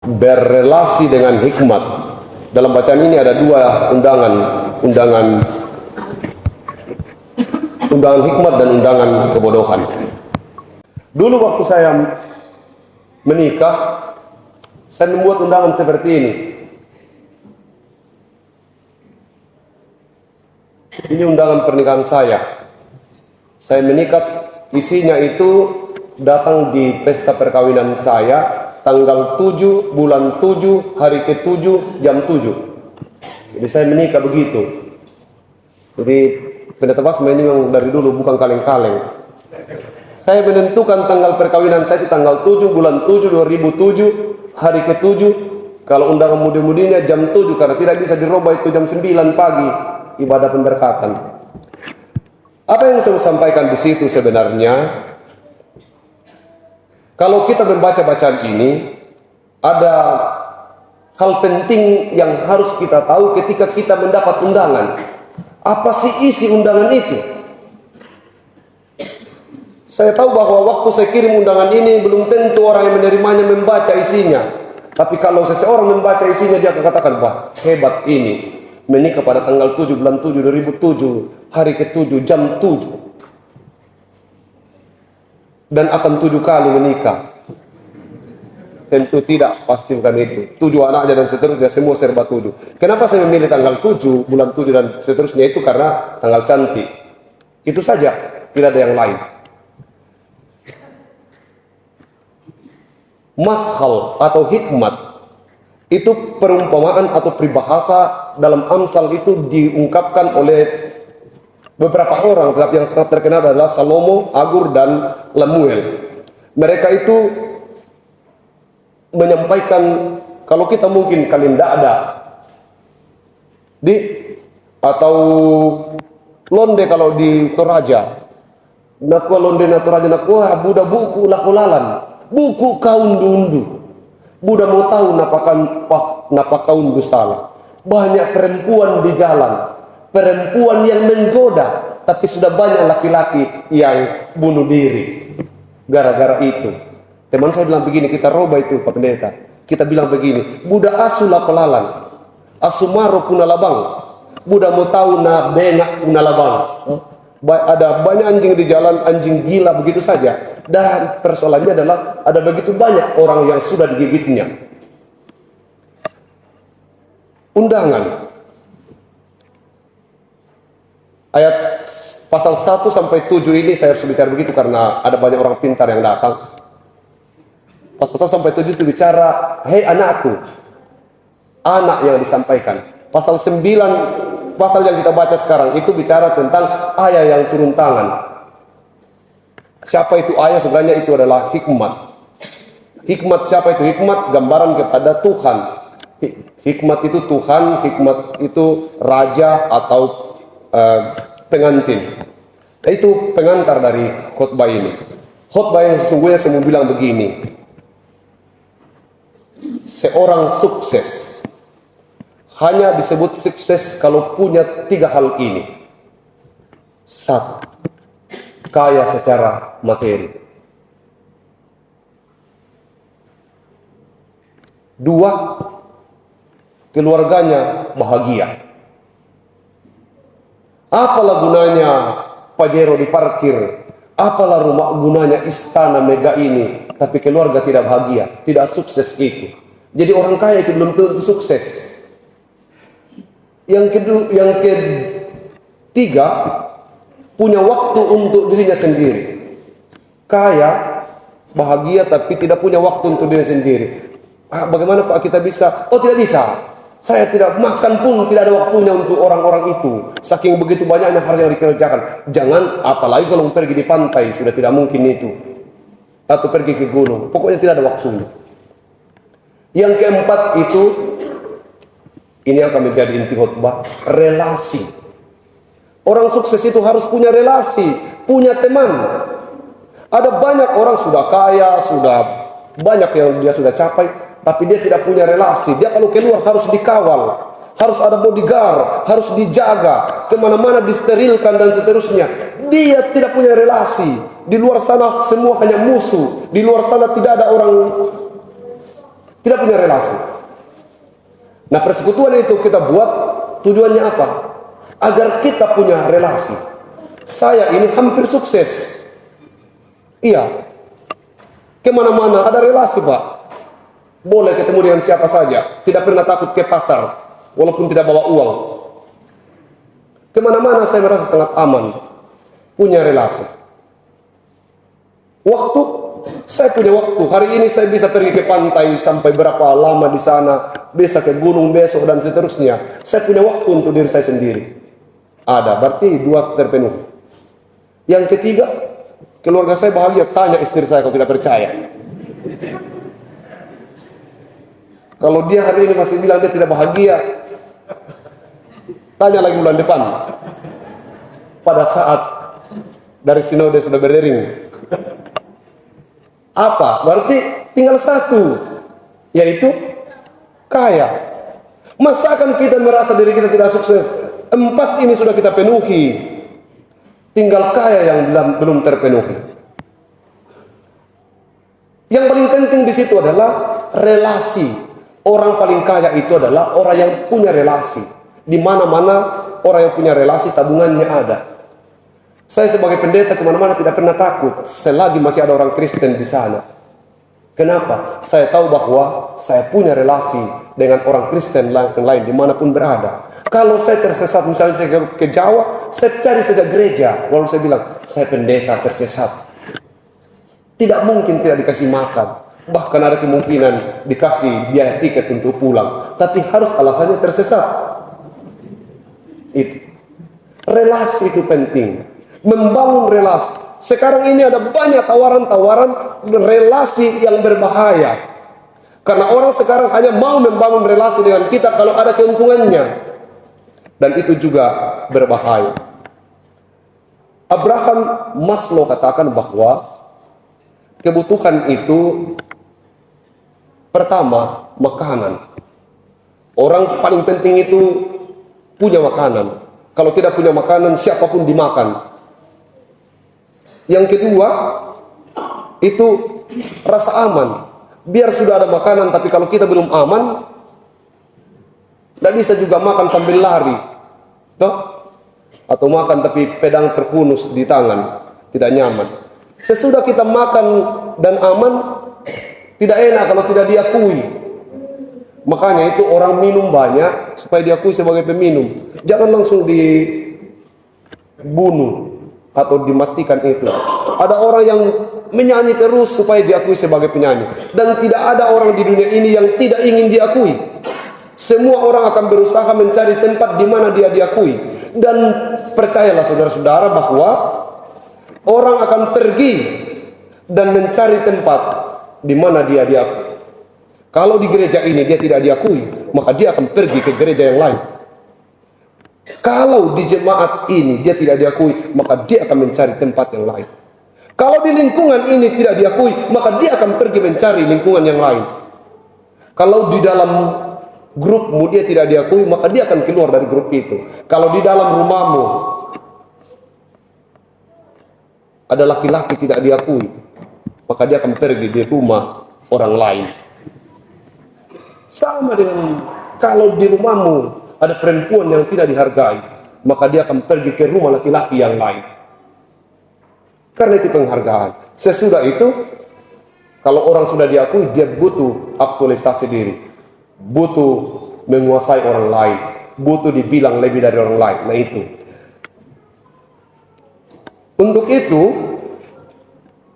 berrelasi dengan hikmat. Dalam bacaan ini ada dua undangan hikmat dan undangan kebodohan. Dulu waktu saya menikah, saya membuat undangan seperti ini. Ini undangan pernikahan saya. Saya menikah, isinya itu datang di pesta perkawinan saya tanggal 7 bulan 7 hari ke-7 jam 7. Jadi saya menikah begitu. Jadi pendeta Bas memang dari dulu bukan kaleng-kaleng. Saya menentukan tanggal perkawinan saya di tanggal 7 bulan 7 2007 hari ke-7. Kalau undangan mudi-mudinya jam 7 karena tidak bisa dirubah, itu jam 9 pagi ibadah pemberkatan. Apa yang saya sampaikan di situ sebenarnya, kalau kita membaca bacaan ini, ada hal penting yang harus kita tahu ketika kita mendapat undangan. Apa sih isi undangan itu? Saya tahu bahwa waktu saya kirim undangan ini, belum tentu orang yang menerimanya membaca isinya. Tapi kalau seseorang membaca isinya, dia akan katakan, wah hebat ini. Menikah pada tanggal 7 bulan 7 2007, hari ke-7 jam 7. Dan akan 7 kali menikah. Tentu tidak, pasti bukan itu. 7 anaknya dan seterusnya, semua serba 7. Kenapa saya memilih tanggal 7 bulan 7 dan seterusnya? Itu karena tanggal cantik. Itu saja, tidak ada yang lain. Mashal atau hikmat itu perumpamaan atau peribahasa dalam Amsal, itu diungkapkan oleh beberapa orang, tetapi yang sangat terkenal adalah Salomo, Agur, dan Lemuel. Mereka itu menyampaikan, kalau kita mungkin kalian tidak ada atau londe kalau di Toraja, nakwa londe na Toraja nakwa buda buku lakulalan, buku kaundu-undu. Buda mau tahu napa kaundu salah. Banyak perempuan di jalan, perempuan yang menggoda, tapi sudah banyak laki-laki yang bunuh diri gara-gara itu. Teman saya bilang begini, kita roba itu Pak Pendeta. Kita bilang begini, buda asu lakolalan, asu maro punalabang, buda mau tahu na bengak punalabang. Ada banyak anjing di jalan, anjing gila begitu saja. Dan persoalannya adalah ada begitu banyak orang yang sudah digigitnya. Undangan ayat pasal 1 sampai 7 ini saya harus bicara begitu karena ada banyak orang pintar yang datang. Pasal sampai 7 itu bicara, hei anakku, anak yang disampaikan. Pasal 9, pasal yang kita baca sekarang itu bicara tentang ayah yang turun tangan. Siapa itu ayah? Sebenarnya itu adalah hikmat. Hikmat siapa itu? Hikmat gambaran kepada Tuhan. Hikmat itu Tuhan, hikmat itu raja atau pengantin. Itu pengantar dari khotbah ini. Khotbah yang sesungguhnya saya mau bilang begini. Seorang sukses hanya disebut sukses kalau punya 3 hal ini. 1, kaya secara materi. 2, keluarganya bahagia. Apalah gunanya Pajero diparkir, apalah gunanya istana mega ini, tapi keluarga tidak bahagia, tidak sukses itu. Jadi orang kaya itu belum tentu sukses. Yang ketiga, punya waktu untuk dirinya sendiri. Kaya, bahagia, tapi tidak punya waktu untuk dirinya sendiri. Bagaimana Pak kita bisa? Oh tidak bisa. Saya tidak makan pun tidak ada waktunya untuk orang-orang itu. Saking begitu banyaknya hal yang dikerjakan. Jangan, apalagi kalau pergi di pantai, sudah tidak mungkin itu. Atau pergi ke gunung, pokoknya tidak ada waktunya. Yang keempat itu, ini akan menjadi inti khotbah, relasi. Orang sukses itu harus punya relasi, punya teman. Ada banyak orang sudah kaya, sudah banyak yang dia sudah capai, tapi dia tidak punya relasi. Dia kalau keluar harus dikawal, harus ada bodyguard, harus dijaga, kemana-mana disterilkan dan seterusnya. Dia tidak punya relasi. Di luar sana semua hanya musuh. Di luar sana tidak ada orang Tidak punya relasi. Nah, persekutuan itu kita buat tujuannya apa? Agar kita punya relasi. Saya ini hampir sukses. Iya. Kemana-mana ada relasi, Pak. Boleh ketemu dengan siapa saja. Tidak pernah takut ke pasar, walaupun tidak bawa uang. Kemana-mana saya merasa sangat aman. Punya relasi. Waktu, saya punya waktu. Hari ini saya bisa pergi ke pantai sampai berapa lama di sana, bisa ke gunung besok dan seterusnya. Saya punya waktu untuk diri saya sendiri. Ada, berarti 2 terpenuhi. Yang ketiga, keluarga saya bahagia. Tanya istri saya kalau tidak percaya. Kalau dia hari ini masih bilang dia tidak bahagia, tanya lagi bulan depan. Pada saat dari sinode sudah berdering. Apa? Berarti tinggal satu, yaitu kaya. Masa akan kita merasa diri kita tidak sukses? 4 ini sudah kita penuhi. Tinggal kaya yang belum terpenuhi. Yang paling penting di situ adalah relasi. Orang paling kaya itu adalah orang yang punya relasi. Di mana-mana orang yang punya relasi tabungannya ada. Saya sebagai pendeta kemana-mana tidak pernah takut selagi masih ada orang Kristen di sana. Kenapa? Saya tahu bahwa saya punya relasi dengan orang Kristen lain dimanapun berada. Kalau saya tersesat, misalnya saya ke Jawa, saya cari saja gereja. Lalu saya bilang, saya pendeta tersesat. Tidak mungkin tidak dikasih makan. Bahkan ada kemungkinan dikasih biaya tiket untuk pulang. Tapi harus alasannya tersesat. Itu. Relasi itu penting. Membangun relasi. Sekarang ini ada banyak tawaran-tawaran relasi yang berbahaya. Karena orang sekarang hanya mau membangun relasi dengan kita kalau ada keuntungannya. Dan itu juga berbahaya. Abraham Maslow katakan bahwa kebutuhan itu pertama makanan. Orang paling penting itu punya makanan. Kalau tidak punya makanan, siapapun dimakan. Yang kedua, itu rasa aman. Biar sudah ada makanan, tapi kalau kita belum aman, tidak bisa juga makan sambil lari. Toh? Atau makan tapi pedang terhunus di tangan. Tidak nyaman. Sesudah kita makan dan aman, tidak enak kalau tidak diakui. Makanya itu orang minum banyak, supaya diakui sebagai peminum. Jangan langsung dibunuh atau dimatikan itu. Ada orang yang menyanyi terus supaya diakui sebagai penyanyi. Dan tidak ada orang di dunia ini yang tidak ingin diakui. Semua orang akan berusaha mencari tempat di mana dia diakui. Dan percayalah saudara-saudara bahwa orang akan pergi dan mencari tempat di mana dia diakui. Kalau di gereja ini dia tidak diakui, maka dia akan pergi ke gereja yang lain. Kalau di jemaat ini dia tidak diakui, maka dia akan mencari tempat yang lain. Kalau di lingkungan ini tidak diakui, maka dia akan pergi mencari lingkungan yang lain. Kalau di dalam grupmu dia tidak diakui, maka dia akan keluar dari grup itu. Kalau di dalam rumahmu ada laki-laki tidak diakui, maka dia akan pergi di rumah orang lain. Sama dengan kalau di rumahmu ada perempuan yang tidak dihargai, maka dia akan pergi ke rumah laki-laki yang lain. Karena itu penghargaan. Sesudah itu, kalau orang sudah diakui, dia butuh aktualisasi diri. Butuh menguasai orang lain. Butuh dibilang lebih dari orang lain. Nah itu. Untuk itu,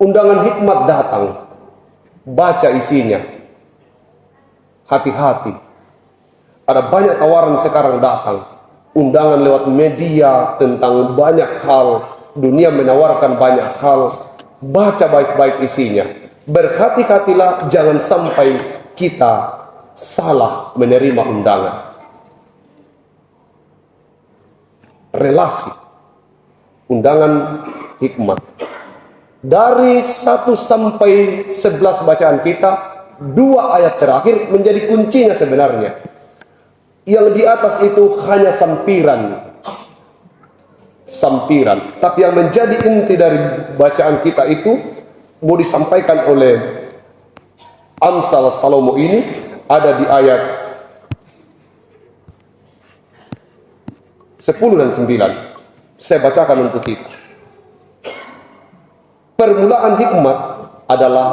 undangan hikmat datang. Baca isinya. Hati-hati. Ada banyak tawaran sekarang datang. Undangan lewat media tentang banyak hal. Dunia menawarkan banyak hal. Baca baik-baik isinya. Berhati-hatilah jangan sampai kita salah menerima undangan. Relasi. Undangan hikmat. Dari 1 sampai 11 bacaan kita, 2 ayat terakhir menjadi kuncinya sebenarnya. Yang di atas itu hanya sampiran. Tapi yang menjadi inti dari bacaan kita itu mau disampaikan oleh Amsal Salomo ini ada di ayat 10 dan 9. Saya bacakan untuk kita. Permulaan hikmat adalah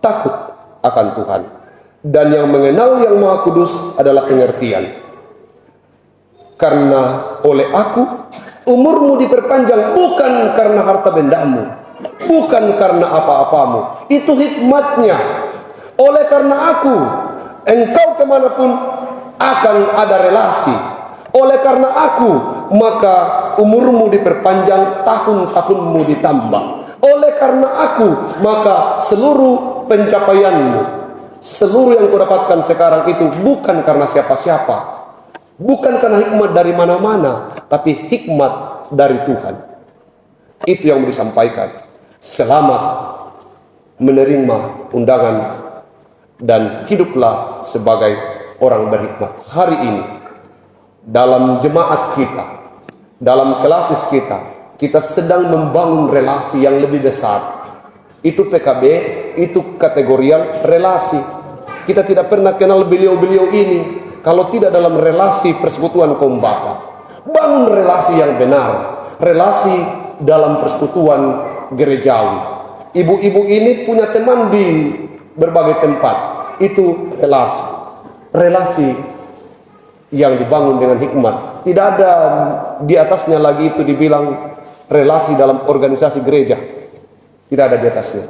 takut akan Tuhan, dan yang mengenal Yang Maha Kudus adalah pengertian. Karena oleh aku umurmu diperpanjang bukan karena harta bendamu, bukan karena apa-apamu. Itu hikmatnya. Oleh karena aku, engkau kemanapun akan ada relasi. Oleh karena aku, maka umurmu diperpanjang, tahun-tahunmu ditambah. Oleh karena aku, maka seluruh pencapaianmu, seluruh yang kau dapatkan sekarang itu bukan karena siapa-siapa, bukan karena hikmat dari mana-mana, tapi hikmat dari Tuhan. Itu yang mau disampaikan. Selamat menerima undangan dan hiduplah sebagai orang berhikmat. Hari ini dalam jemaat kita, dalam klasis kita sedang membangun relasi yang lebih besar. Itu PKB, itu kategorial relasi. Kita tidak pernah kenal beliau-beliau ini kalau tidak dalam relasi persekutuan kaum bapa. Bangun relasi yang benar, relasi dalam persekutuan gerejawi. Ibu-ibu ini punya teman di berbagai tempat. Itu relasi yang dibangun dengan hikmat. Tidak ada di atasnya lagi itu dibilang relasi dalam organisasi gereja. Tidak ada di atasnya.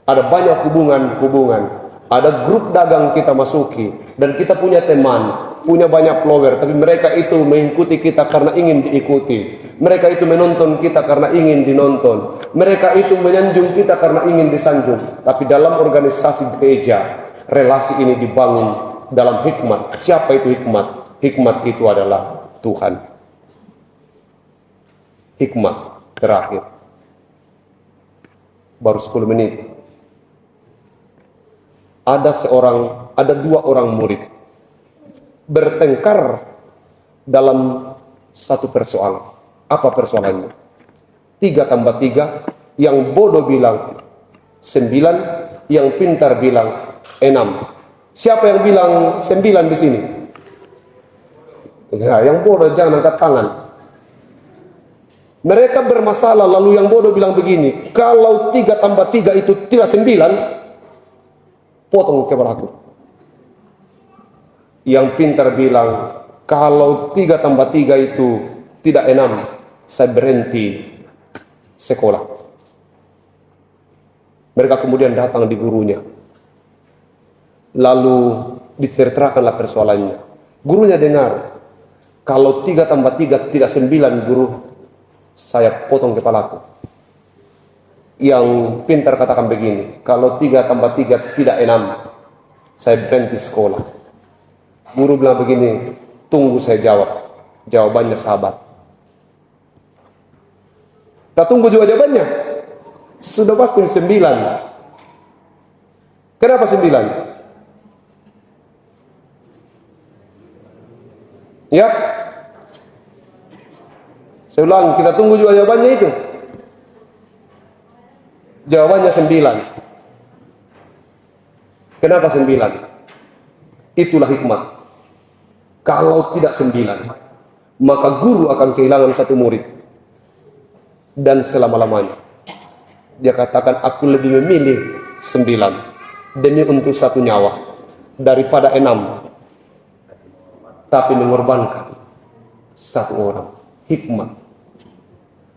Ada banyak hubungan-hubungan. Ada grup dagang kita masuki, dan kita punya teman, punya banyak follower, tapi mereka itu mengikuti kita karena ingin diikuti. Mereka itu menonton kita karena ingin dinonton. Mereka itu menyanjung kita karena ingin disanjung. Tapi dalam organisasi gereja, relasi ini dibangun dalam hikmat. Siapa itu hikmat? Hikmat itu adalah Tuhan. Hikmat terakhir. Baru 10 menit. Ada dua orang murid bertengkar dalam satu persoalan. Apa persoalannya? 3 tambah 3, yang bodoh bilang 9, yang pintar bilang 6. Siapa yang bilang 9 di sini? Ya, yang bodoh jangan angkat tangan. Mereka bermasalah, lalu yang bodoh bilang begini, kalau 3 tambah 3 itu tidak 9, potong kepalaku. Yang pintar bilang, kalau 3 tambah 3 itu tidak 6, saya berhenti sekolah. Mereka kemudian datang di gurunya. Lalu diceritakanlah persoalannya. Gurunya dengar, kalau 3 tambah 3 tidak 9 guru, saya potong kepalaku. Yang pintar katakan begini, kalau 3 tambah 3 tidak 6, saya berhenti sekolah. Guru bilang begini, tunggu saya jawab. Jawabannya sahabat. Kita tunggu juga jawabannya. Sudah pasti 9. Kenapa 9? Ya? Saya ulang, kita tunggu juga jawabannya itu. Jawabannya 9. Kenapa 9? Itulah hikmat. Kalau tidak 9, maka guru akan kehilangan satu murid. Dan selama-lamanya. Dia katakan, aku lebih memilih 9 demi untuk satu nyawa daripada 6. Tapi mengorbankan satu orang. Hikmat.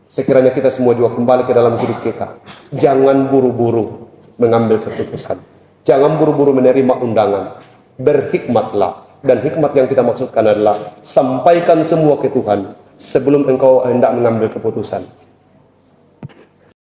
Sekiranya kita semua juga kembali ke dalam hidup kita. Jangan buru-buru mengambil keputusan. Jangan buru-buru menerima undangan. Berhikmatlah. Dan hikmat yang kita maksudkan adalah sampaikan semua ke Tuhan sebelum engkau hendak mengambil keputusan.